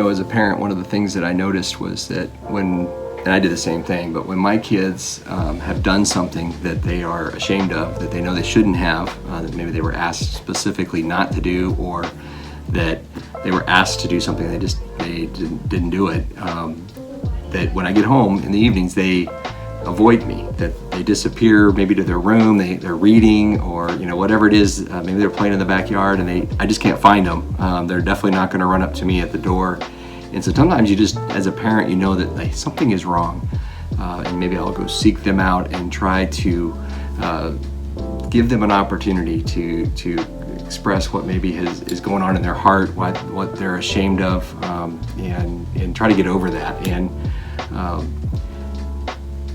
as a parent, one of the things that I noticed was that and I did the same thing, but when my kids have done something that they are ashamed of, that they know they shouldn't have, that maybe they were asked specifically not to do, or that they were asked to do something they didn't do it, that when I get home in the evenings, they avoid me, that they disappear maybe to their room, they're reading, or whatever it is, maybe they're playing in the backyard, and I just can't find them. They're definitely not going to run up to me at the door. And so sometimes you just, as a parent, you know that something is wrong, and maybe I'll go seek them out and try to give them an opportunity to express what maybe is going on in their heart, what they're ashamed of, and try to get over that. And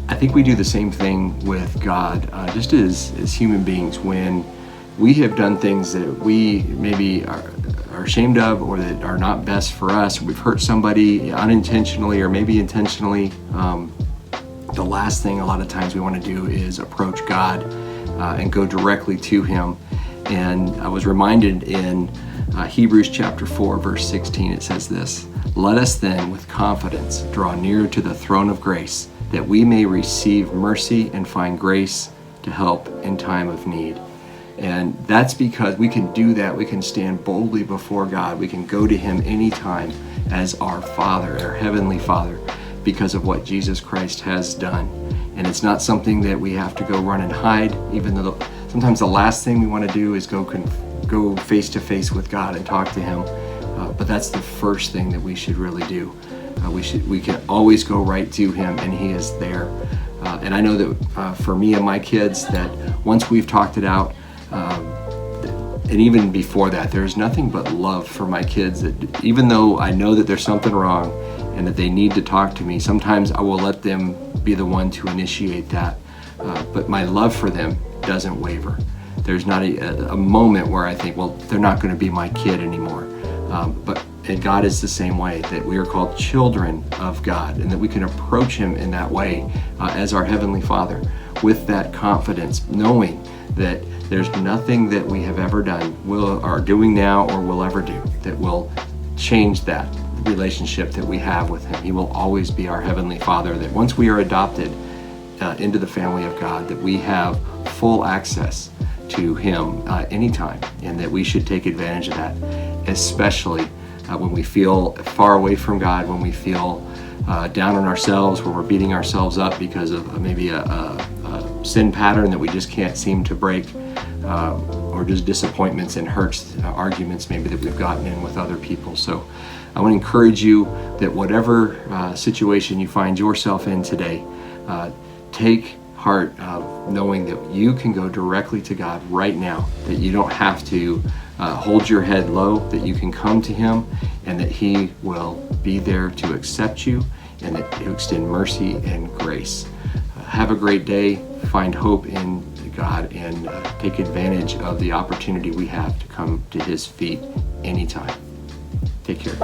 I think we do the same thing with God, just as human beings. When we have done things that we maybe are ashamed of, or that are not best for us, we've hurt somebody unintentionally or maybe intentionally, the last thing a lot of times we want to do is approach God and go directly to Him. And I was reminded in Hebrews chapter 4, verse 16, it says this: "Let us then with confidence draw near to the throne of grace, that we may receive mercy and find grace to help in time of need." And that's because we can do that. We can stand boldly before God. We can go to Him anytime as our Father, our Heavenly Father, because of what Jesus Christ has done. And it's not something that we have to go run and hide, even though sometimes the last thing we want to do is go face to face with God and talk to Him. But that's the first thing that we should really do. We can always go right to Him, and He is there. And I know that for me and my kids, that once we've talked it out, and even before that, there's nothing but love for my kids. That even though I know that there's something wrong and that they need to talk to me, sometimes I will let them be the one to initiate that. But my love for them doesn't waver. There's not a moment where I think, well, they're not going to be my kid anymore. And God is the same way, that we are called children of God, and that we can approach Him in that way as our Heavenly Father, with that confidence, knowing that there's nothing that we have ever done, are doing now, or will ever do that will change that relationship that we have with Him. He will always be our Heavenly Father, that once we are adopted into the family of God, that we have full access to Him anytime, and that we should take advantage of that, especially when we feel far away from God, when we feel down on ourselves, when we're beating ourselves up because of maybe a sin pattern that we just can't seem to break, or just disappointments and hurts, arguments maybe that we've gotten in with other people. So I want to encourage you that whatever situation you find yourself in today, take heart of knowing that you can go directly to God right now, that you don't have to hold your head low, that you can come to Him, and that He will be there to accept you, and that He'll extend mercy and grace. Have a great day. Find hope in God, and take advantage of the opportunity we have to come to His feet anytime. Take care.